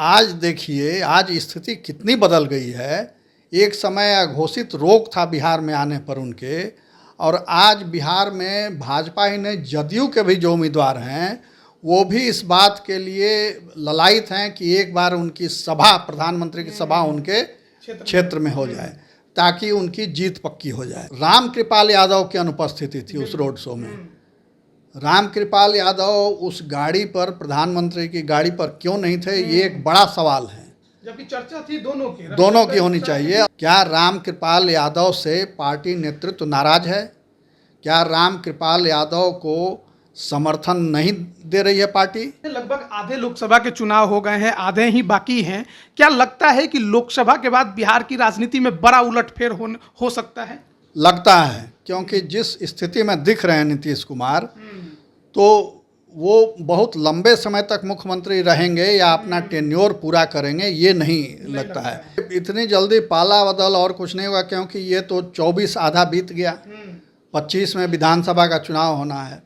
आज देखिए, आज स्थिति कितनी बदल गई है। एक समय अघोषित रोक था बिहार में आने पर उनके, और आज बिहार में भाजपा ही नहीं, जदयू के भी जो उम्मीदवार हैं वो भी इस बात के लिए ललायित हैं कि एक बार उनकी सभा, प्रधानमंत्री की सभा उनके क्षेत्र में हो जाए ताकि उनकी जीत पक्की हो जाए। रामकृपाल यादव की अनुपस्थिति थी उस रोड शो में। रामकृपाल यादव उस गाड़ी पर, प्रधानमंत्री की गाड़ी पर क्यों नहीं थे, ये एक बड़ा सवाल है। जबकि चर्चा थी दोनों की होनी चाहिए। क्या रामकृपाल यादव से पार्टी नेतृत्व नाराज है? क्या रामकृपाल यादव को समर्थन नहीं दे रही है पार्टी? लगभग आधे लोकसभा के चुनाव हो गए हैं, आधे ही बाकी हैं। क्या लगता है कि लोकसभा के बाद बिहार की राजनीति में बड़ा उलटफेर हो सकता है? लगता है, क्योंकि जिस स्थिति में दिख रहे हैं नीतीश कुमार, तो वो बहुत लंबे समय तक मुख्यमंत्री रहेंगे या अपना टेन्योर पूरा करेंगे, ये नहीं लगता है। इतनी जल्दी पाला बदल और कुछ नहीं होगा, क्योंकि ये तो 24 आधा बीत गया, 25 में विधानसभा का चुनाव होना है।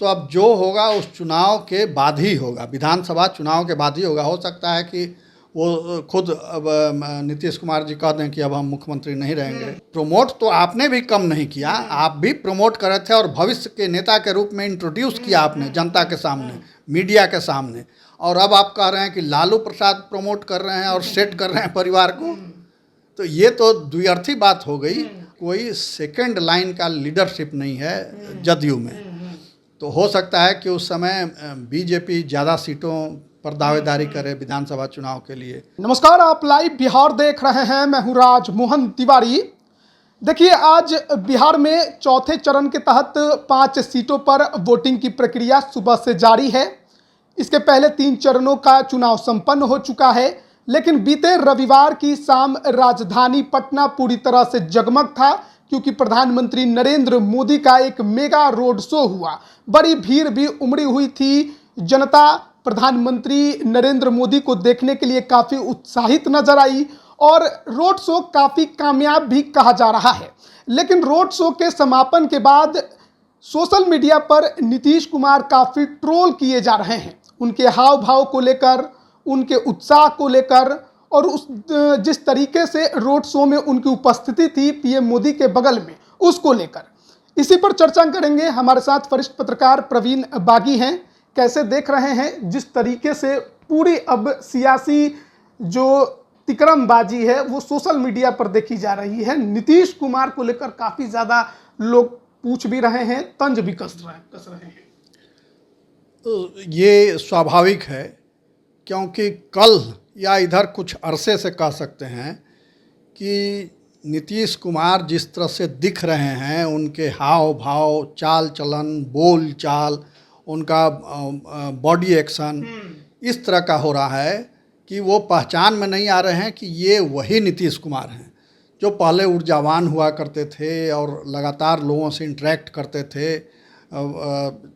तो अब जो होगा उस चुनाव के बाद ही होगा, विधानसभा चुनाव के बाद ही होगा। हो सकता है कि वो खुद अब नीतीश कुमार जी कह दें कि अब हम मुख्यमंत्री नहीं रहेंगे। प्रमोट तो आपने भी कम नहीं किया, आप भी प्रमोट कर रहे थे और भविष्य के नेता के रूप में इंट्रोड्यूस किया आपने जनता के सामने, मीडिया के सामने। और अब आप कह रहे हैं कि लालू प्रसाद प्रमोट कर रहे हैं और सेट कर रहे हैं परिवार को, तो ये तो द्व्यर्थी बात हो गई। कोई सेकंड लाइन का लीडरशिप नहीं है जदयू में। तो हो सकता है कि उस समय बीजेपी ज़्यादा सीटों पर दावेदारी करे विधानसभा चुनाव के लिए। नमस्कार, आप लाइव बिहार देख रहे हैं। मैं हूं राज मोहन तिवारी। देखिए, आज बिहार में चौथे चरण के तहत 5 सीटों पर वोटिंग की प्रक्रिया सुबह से जारी है। इसके पहले 3 चरणों का चुनाव संपन्न हो चुका है, लेकिन बीते रविवार की शाम राजधानी पटना पूरी तरह से जगमग था, क्योंकि प्रधानमंत्री नरेंद्र मोदी का एक मेगा रोड शो हुआ। बड़ी भीड़ भी उमड़ी हुई थी। जनता प्रधानमंत्री नरेंद्र मोदी को देखने के लिए काफ़ी उत्साहित नजर आई और रोड शो काफ़ी कामयाब भी कहा जा रहा है। लेकिन रोड शो के समापन के बाद सोशल मीडिया पर नीतीश कुमार काफ़ी ट्रोल किए जा रहे हैं, उनके हाव भाव को लेकर, उनके उत्साह को लेकर, और उस जिस तरीके से रोड शो में उनकी उपस्थिति थी पीएम मोदी के बगल में, उसको लेकर। इसी पर चर्चा करेंगे। हमारे साथ वरिष्ठ पत्रकार प्रवीण बागी हैं। कैसे देख रहे हैं जिस तरीके से पूरी अब सियासी जो तिकड़मबाजी है वो सोशल मीडिया पर देखी जा रही है? नीतीश कुमार को लेकर काफ़ी ज़्यादा लोग पूछ भी रहे हैं, तंज भी कस रहे हैं। तो ये स्वाभाविक है, क्योंकि कल या इधर कुछ अरसे से कह सकते हैं कि नीतीश कुमार जिस तरह से दिख रहे हैं, उनके हाव भाव, चाल चलन, बोल चाल, उनका बॉडी एक्शन इस तरह का हो रहा है कि वो पहचान में नहीं आ रहे हैं कि ये वही नीतीश कुमार हैं जो पहले ऊर्जावान हुआ करते थे और लगातार लोगों से इंटरेक्ट करते थे,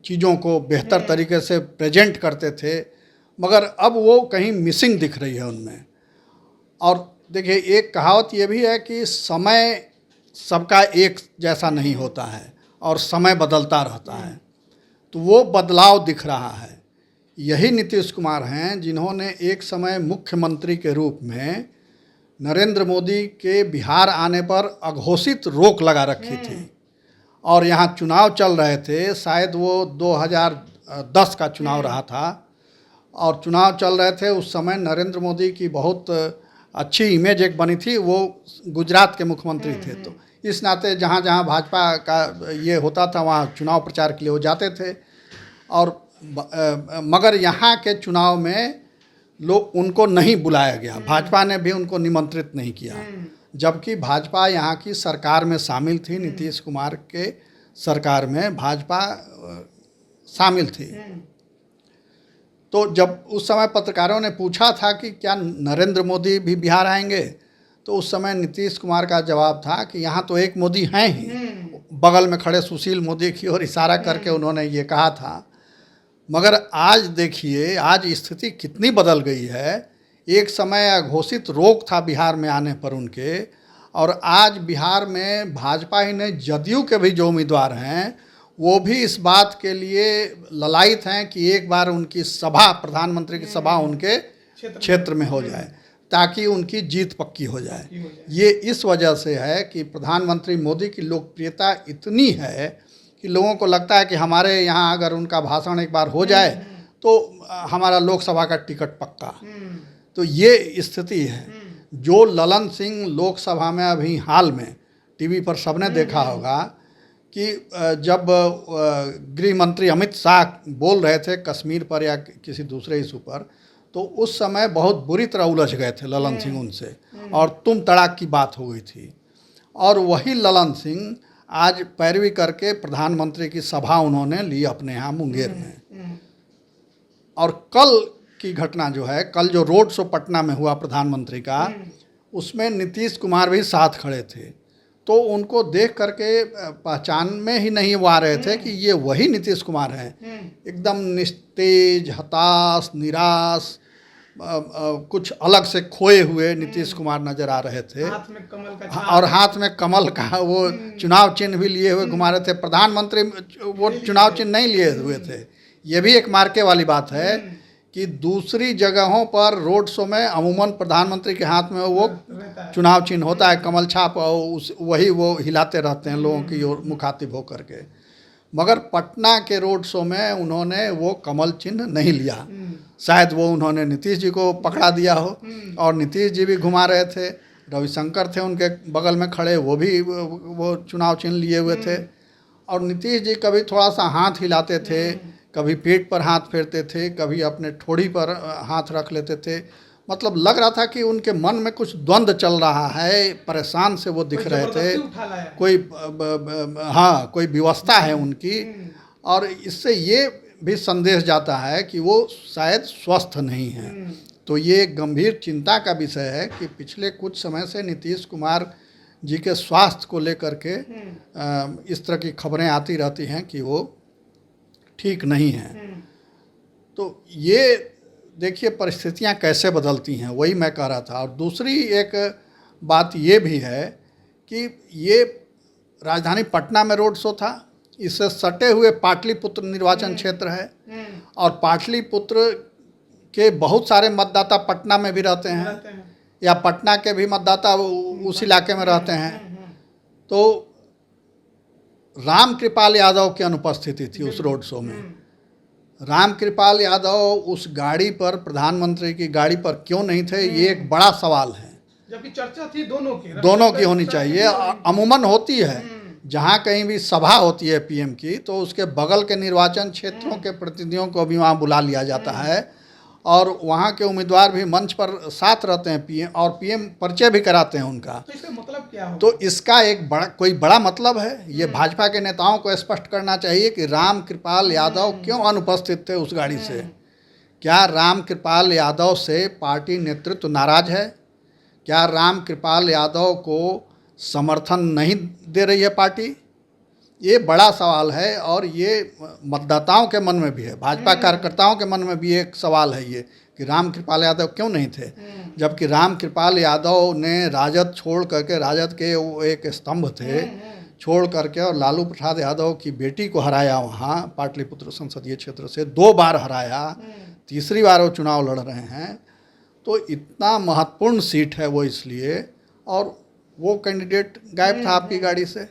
चीज़ों को बेहतर तरीके से प्रेजेंट करते थे। मगर अब वो कहीं मिसिंग दिख रही है उनमें। और देखिए, एक कहावत ये भी है कि समय सबका एक जैसा नहीं होता है और समय बदलता रहता है, तो वो बदलाव दिख रहा है। यही नीतीश कुमार हैं जिन्होंने एक समय मुख्यमंत्री के रूप में नरेंद्र मोदी के बिहार आने पर अघोषित रोक लगा रखी थी, और यहाँ चुनाव चल रहे थे। शायद वो 2010 का चुनाव रहा था, और चुनाव चल रहे थे। उस समय नरेंद्र मोदी की बहुत अच्छी इमेज एक बनी थी, वो गुजरात के मुख्यमंत्री थे। तो इस नाते जहाँ जहाँ भाजपा का ये होता था वहाँ चुनाव प्रचार के लिए वो जाते थे। और मगर यहाँ के चुनाव में लोग उनको नहीं बुलाया गया, भाजपा ने भी उनको निमंत्रित नहीं किया, जबकि भाजपा यहाँ की सरकार में शामिल थी। नीतीश कुमार के सरकार में भाजपा शामिल थी। तो जब उस समय पत्रकारों ने पूछा था कि क्या नरेंद्र मोदी भी बिहार आएंगे, तो उस समय नीतीश कुमार का जवाब था कि यहाँ तो एक मोदी हैं ही। बगल में खड़े सुशील मोदी की ओर इशारा करके उन्होंने ये कहा था। मगर आज देखिए, आज स्थिति कितनी बदल गई है। एक समय अघोषित रोक था बिहार में आने पर उनके, और आज बिहार में भाजपा ही नहीं, जदयू के भी जो उम्मीदवार हैं वो भी इस बात के लिए ललायित हैं कि एक बार उनकी सभा, प्रधानमंत्री की सभा उनके क्षेत्र में हो जाए, ताकि उनकी जीत पक्की हो जाए। ये इस वजह से है कि प्रधानमंत्री मोदी की लोकप्रियता इतनी है कि लोगों को लगता है कि हमारे यहाँ अगर उनका भाषण एक बार हो जाए तो हमारा लोकसभा का टिकट पक्का। तो ये स्थिति है। जो ललन सिंह लोकसभा में अभी हाल में टीवी पर सबने देखा होगा कि जब गृह मंत्री अमित शाह बोल रहे थे कश्मीर पर या किसी दूसरे इशू पर, तो उस समय बहुत बुरी तरह उलझ गए थे ललन सिंह उनसे, और तुम तड़ाक की बात हो गई थी। और वही ललन सिंह आज पैरवी करके प्रधानमंत्री की सभा उन्होंने ली अपने यहाँ मुंगेर में। और कल की घटना जो है, कल जो रोड शो पटना में हुआ प्रधानमंत्री का, उसमें नीतीश कुमार भी साथ खड़े थे। तो उनको देख करके पहचान में ही नहीं वो आ रहे थे कि ये वही नीतीश कुमार हैं। एकदम निस्तेज, हताश, निराश, कुछ अलग से खोए हुए नीतीश कुमार नजर आ रहे थे। हाथ में कमल का और हाथ में कमल का वो चुनाव चिन्ह भी लिए हुए घुमा रहे थे। प्रधानमंत्री वो चुनाव चिन्ह नहीं लिए हुए थे। ये भी एक मार्के वाली बात है कि दूसरी जगहों पर रोड शो में अमूमन प्रधानमंत्री के हाथ में वो चुनाव चिन्ह होता है, कमल छाप, वही वो हिलाते रहते हैं लोगों की ओर मुखातिब होकर के। मगर पटना के रोड शो में उन्होंने वो कमल चिन्ह नहीं लिया। शायद वो उन्होंने नीतीश जी को पकड़ा दिया हो, और नीतीश जी भी घुमा रहे थे। रविशंकर थे उनके बगल में खड़े, वो भी वो चुनाव चिन्ह लिए हुए थे। और नीतीश जी कभी थोड़ा सा हाथ हिलाते थे, कभी पेट पर हाथ फेरते थे, कभी अपने ठोड़ी पर हाथ रख लेते थे। मतलब लग रहा था कि उनके मन में कुछ द्वंद्व चल रहा है, परेशान से वो दिख रहे थे। कोई व्यवस्था है उनकी। और इससे ये भी संदेश जाता है कि वो शायद स्वस्थ नहीं हैं। तो ये गंभीर चिंता का विषय है कि पिछले कुछ समय से नीतीश कुमार जी के स्वास्थ्य को लेकर के इस तरह की खबरें आती रहती हैं कि वो ठीक नहीं हैं। तो ये देखिए परिस्थितियां कैसे बदलती हैं, वही मैं कह रहा था। और दूसरी एक बात ये भी है कि ये राजधानी पटना में रोड शो था, इससे सटे हुए पाटलिपुत्र निर्वाचन क्षेत्र है, और पाटलिपुत्र के बहुत सारे मतदाता पटना में भी रहते हैं, या पटना के भी मतदाता उस इलाके में रहते हैं। तो राम कृपाल यादव की अनुपस्थिति थी उस रोड शो में। राम कृपाल यादव उस गाड़ी पर, प्रधानमंत्री की गाड़ी पर क्यों नहीं थे, ये एक बड़ा सवाल है। जबकि चर्चा थी दोनों की होनी चाहिए। अमूमन होती है, जहाँ कहीं भी सभा होती है पीएम की, तो उसके बगल के निर्वाचन क्षेत्रों के प्रतिनिधियों को भी वहाँ बुला लिया जाता है, और वहाँ के उम्मीदवार भी मंच पर साथ रहते हैं पीएम, और पीएम परिचय भी कराते हैं उनका। तो इसका मतलब क्या हो? तो इसका एक कोई बड़ा मतलब है। ये भाजपा के नेताओं को स्पष्ट करना चाहिए कि राम कृपाल यादव क्यों अनुपस्थित थे उस गाड़ी से। क्या राम कृपाल यादव से पार्टी नेतृत्व नाराज है? क्या राम कृपाल यादव को समर्थन नहीं दे रही है पार्टी? ये बड़ा सवाल है, और ये मतदाताओं के मन में भी है, भाजपा कार्यकर्ताओं के मन में भी एक सवाल है ये कि राम कृपाल यादव क्यों नहीं थे। जबकि राम कृपाल यादव ने राजद छोड़ करके, राजद के वो एक स्तंभ थे, छोड़ करके और लालू प्रसाद यादव की बेटी को हराया वहाँ पाटलिपुत्र संसदीय क्षेत्र से, 2 बार हराया, तीसरी बार वो चुनाव लड़ रहे हैं। तो इतना महत्वपूर्ण सीट है वो, इसलिए, और वो कैंडिडेट गायब था आपकी गाड़ी से।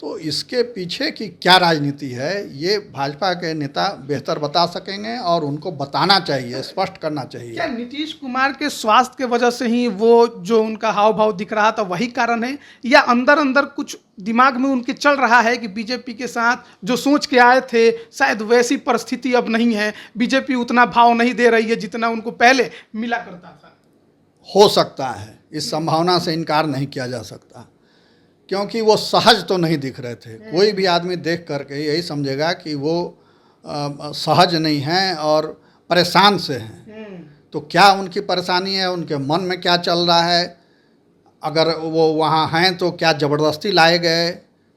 तो इसके पीछे की क्या राजनीति है, ये भाजपा के नेता बेहतर बता सकेंगे, और उनको बताना चाहिए, स्पष्ट करना चाहिए। क्या नीतीश कुमार के स्वास्थ्य के वजह से ही वो जो उनका हाव भाव दिख रहा था वही कारण है, या अंदर अंदर कुछ दिमाग में उनके चल रहा है कि बीजेपी के साथ जो सोच के आए थे शायद वैसी परिस्थिति अब नहीं है, बीजेपी उतना भाव नहीं दे रही है जितना उनको पहले मिला करता था? हो सकता है, इस संभावना से इनकार नहीं किया जा सकता, क्योंकि वो सहज तो नहीं दिख रहे थे। कोई भी आदमी देख करके यही समझेगा कि वो सहज नहीं हैं और परेशान से हैं। तो क्या उनकी परेशानी है, उनके मन में क्या चल रहा है, अगर वो वहाँ हैं तो क्या ज़बरदस्ती लाए गए,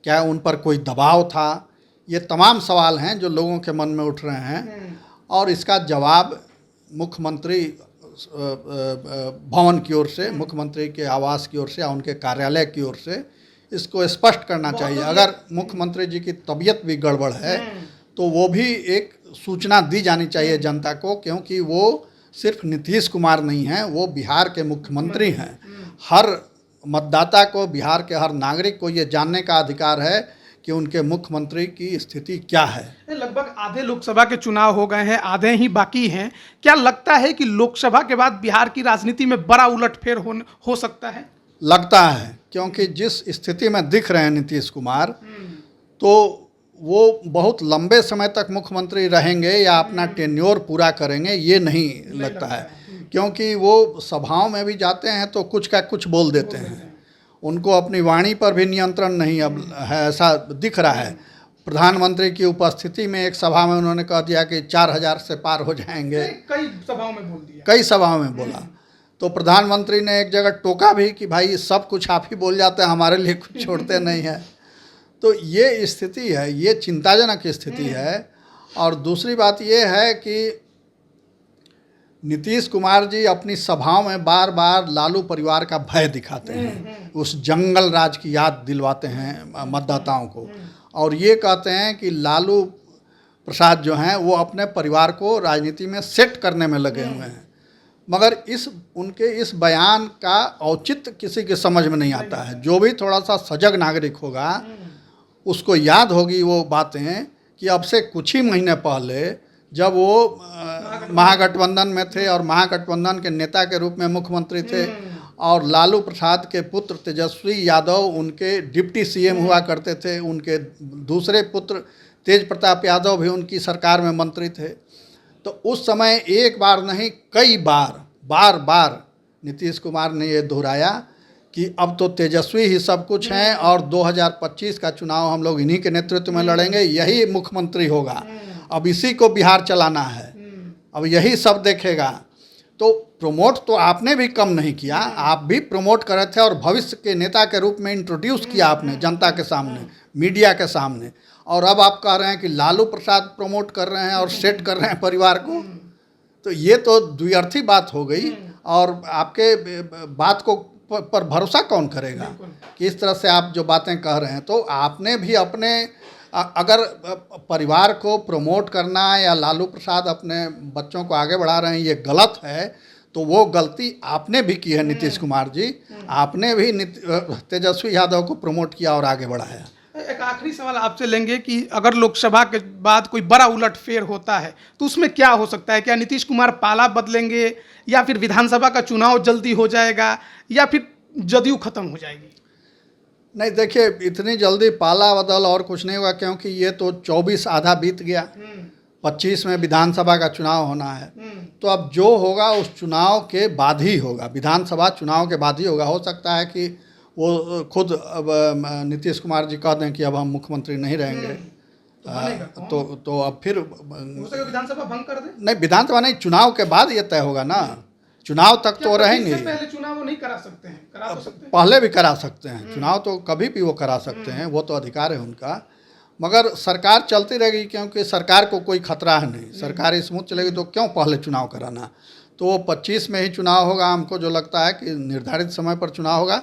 क्या उन पर कोई दबाव था? ये तमाम सवाल हैं जो लोगों के मन में उठ रहे हैं, और इसका जवाब मुख्यमंत्री भवन की ओर से, मुख्यमंत्री के आवास की ओर से या उनके कार्यालय की ओर से इसको स्पष्ट करना चाहिए। अगर मुख्यमंत्री जी की तबीयत भी गड़बड़ है तो वो भी एक सूचना दी जानी चाहिए जनता को, क्योंकि वो सिर्फ नीतीश कुमार नहीं हैं, वो बिहार के मुख्यमंत्री हैं। हर मतदाता को, बिहार के हर नागरिक को ये जानने का अधिकार है कि उनके मुख्यमंत्री की स्थिति क्या है। लगभग आधे लोकसभा के चुनाव हो गए हैं, आधे ही बाकी हैं। क्या लगता है कि लोकसभा के बाद बिहार की राजनीति में बड़ा उलटफेर हो सकता है? लगता है, क्योंकि जिस स्थिति में दिख रहे हैं नीतीश कुमार, तो वो बहुत लंबे समय तक मुख्यमंत्री रहेंगे या अपना टेन्योर पूरा करेंगे, ये नहीं लगता है। क्योंकि वो सभाओं में भी जाते हैं तो कुछ का कुछ बोल देते हैं, उनको अपनी वाणी पर भी नियंत्रण नहीं अब है, ऐसा दिख रहा है। प्रधानमंत्री की उपस्थिति में एक सभा में उन्होंने कह दिया कि 4000 से पार हो जाएंगे, कई सभाओं में बोल दिया, कई सभाओं में बोला। तो प्रधानमंत्री ने एक जगह टोका भी कि भाई सब कुछ आप ही बोल जाते हैं, हमारे लिए कुछ छोड़ते नहीं हैं। तो ये स्थिति है, ये चिंताजनक स्थिति है। और दूसरी बात ये है कि नीतीश कुमार जी अपनी सभाओं में बार बार लालू परिवार का भय दिखाते हैं, उस जंगल राज की याद दिलवाते हैं मतदाताओं को, और ये कहते हैं कि लालू प्रसाद जो हैं वो अपने परिवार को राजनीति में सेट करने में लगे हुए हैं। मगर उनके इस बयान का औचित्य किसी के समझ में नहीं आता है। जो भी थोड़ा सा सजग नागरिक होगा उसको याद होगी वो बातें कि अब से कुछ ही महीने पहले जब वो महागठबंधन में थे और महागठबंधन के नेता के रूप में मुख्यमंत्री थे, और लालू प्रसाद के पुत्र तेजस्वी यादव उनके डिप्टी सीएम हुआ करते थे, उनके दूसरे पुत्र तेज प्रताप यादव भी उनकी सरकार में मंत्री थे। तो उस समय एक बार नहीं कई बार नीतीश कुमार ने ये दोहराया कि अब तो तेजस्वी ही सब कुछ हैं और 2025 का चुनाव हम लोग इन्हीं के नेतृत्व में लड़ेंगे, यही मुख्यमंत्री होगा, अब इसी को बिहार चलाना है, अब यही सब देखेगा। तो प्रमोट तो आपने भी कम नहीं किया, आप भी प्रमोट कर रहे थे और भविष्य के नेता के रूप में इंट्रोड्यूस किया आपने जनता के सामने, मीडिया के सामने। और अब आप कह रहे हैं कि लालू प्रसाद प्रमोट कर रहे हैं और सेट कर रहे हैं परिवार को, तो ये तो द्व्यर्थी बात हो गई। और आपके बात को पर भरोसा कौन करेगा कि इस तरह से आप जो बातें कह रहे हैं। तो आपने भी अपने अगर परिवार को प्रमोट करना या लालू प्रसाद अपने बच्चों को आगे बढ़ा रहे हैं ये गलत है, तो वो गलती आपने भी की है नीतीश कुमार जी। आपने भी तेजस्वी यादव को प्रमोट किया और आगे बढ़ाया। एक आखिरी सवाल आपसे लेंगे कि अगर लोकसभा के बाद कोई बड़ा उलटफेर होता है तो उसमें क्या हो सकता है? क्या नीतीश कुमार पाला बदलेंगे, या फिर विधानसभा का चुनाव जल्दी हो जाएगा, या फिर जदयू खत्म हो जाएगी? नहीं, देखिए इतनी जल्दी पाला बदल और कुछ नहीं होगा, क्योंकि ये तो 24 आधा बीत गया, 25 में विधानसभा का चुनाव होना है। तो अब जो होगा उस चुनाव के बाद ही होगा, विधानसभा चुनाव के बाद ही होगा। हो सकता है कि वो खुद अब नीतीश कुमार जी कह दें कि अब हम मुख्यमंत्री नहीं रहेंगे, तो अब फिर विधानसभा भंग कर दें। नहीं, विधानसभा नहीं, चुनाव के बाद ये तय होगा ना, चुनाव तक तो रहेंगे। पहले चुनाव वो नहीं करा सकते हैं? करा तो सकते हैं, पहले भी करा सकते हैं चुनाव, तो कभी भी वो करा सकते हैं, वो तो अधिकार है उनका। मगर सरकार चलती रहेगी, क्योंकि सरकार को कोई खतरा है नहीं, सरकार स्मूथ चलेगी, तो क्यों पहले चुनाव कराना। तो वो 25 में ही चुनाव होगा, हमको जो लगता है कि निर्धारित समय पर चुनाव होगा।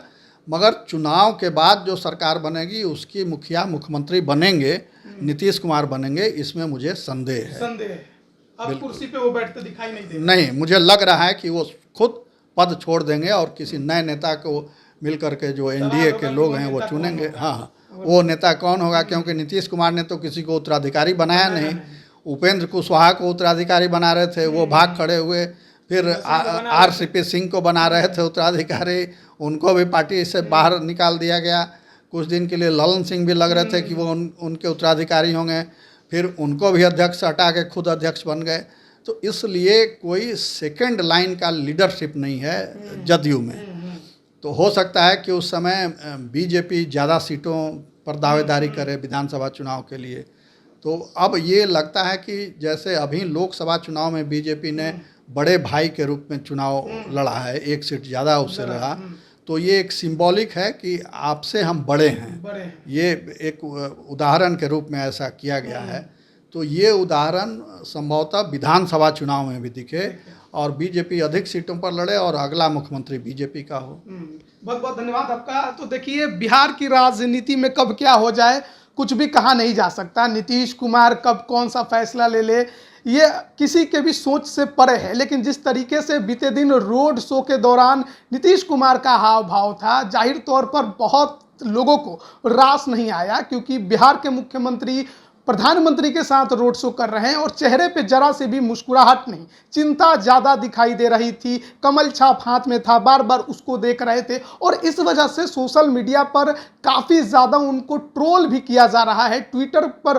मगर चुनाव के बाद जो सरकार बनेगी उसकी मुखिया मुख्यमंत्री बनेंगे, नीतीश कुमार बनेंगे, इसमें मुझे संदेह है। अब कुर्सी पे वो बैठते दिखाई नहीं देंगे। नहीं, मुझे लग रहा है कि वो खुद पद छोड़ देंगे और किसी नए नेता को मिल करके जो एनडीए के लोग हैं वो चुनेंगे। हाँ, वो नेता कौन होगा? क्योंकि नीतीश कुमार ने तो किसी को उत्तराधिकारी बनाया नहीं। उपेंद्र कुशवाहा को उत्तराधिकारी बना रहे थे, वो भाग खड़े हुए। फिर आरसीपी सिंह को बना रहे थे उत्तराधिकारी, उनको भी पार्टी से बाहर निकाल दिया गया। कुछ दिन के लिए ललन सिंह भी लग रहे थे कि वो उनके उत्तराधिकारी होंगे, फिर उनको भी अध्यक्ष हटा के खुद अध्यक्ष बन गए। तो इसलिए कोई सेकंड लाइन का लीडरशिप नहीं है जदयू में। तो हो सकता है कि उस समय बीजेपी ज़्यादा सीटों पर दावेदारी करे विधानसभा चुनाव के लिए। तो अब ये लगता है कि जैसे अभी लोकसभा चुनाव में बीजेपी ने बड़े भाई के रूप में चुनाव लड़ा है, एक सीट ज़्यादा उससे लड़ा, तो ये एक सिंबॉलिक है कि आपसे हम बड़े हैं। ये एक उदाहरण के रूप में ऐसा किया गया है। तो ये उदाहरण संभवतः विधानसभा चुनाव में भी दिखे और बीजेपी अधिक सीटों पर लड़े और अगला मुख्यमंत्री बीजेपी का हो। बहुत बहुत धन्यवाद आपका। तो देखिए, बिहार की राजनीति में कब क्या हो जाए कुछ भी कहा नहीं जा सकता। नीतीश कुमार कब कौन सा फैसला ले ले ये किसी के भी सोच से परे है। लेकिन जिस तरीके से बीते दिन रोड शो के दौरान नीतीश कुमार का हाव भाव था, जाहिर तौर पर बहुत लोगों को रास नहीं आया, क्योंकि बिहार के मुख्यमंत्री प्रधानमंत्री के साथ रोड शो कर रहे हैं और चेहरे पे जरा से भी मुस्कुराहट नहीं, चिंता ज्यादा दिखाई दे रही थी। कमल छाप हाथ में था, बार बार उसको देख रहे थे और इस वजह से सोशल मीडिया पर काफी ज्यादा उनको ट्रोल भी किया जा रहा है। ट्विटर पर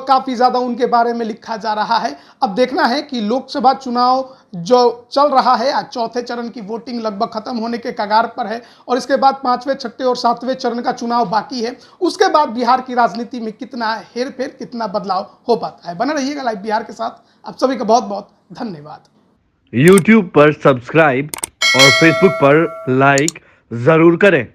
काफी ज्यादा उनके बारे में लिखा जा रहा है। अब देखना है कि लोकसभा चुनाव जो चल रहा है, आज चौथे चरण की वोटिंग लगभग खत्म होने के कगार पर है और इसके बाद 5वें, 6ठे और 7वें चरण का चुनाव बाकी है। उसके बाद बिहार की राजनीति में कितना हेरफेर, कितना बदलाव हो पाता है। बने रहिएगा लाइव बिहार के साथ। आप सभी का बहुत बहुत धन्यवाद। YouTube पर सब्सक्राइब और Facebook पर लाइक जरूर करें।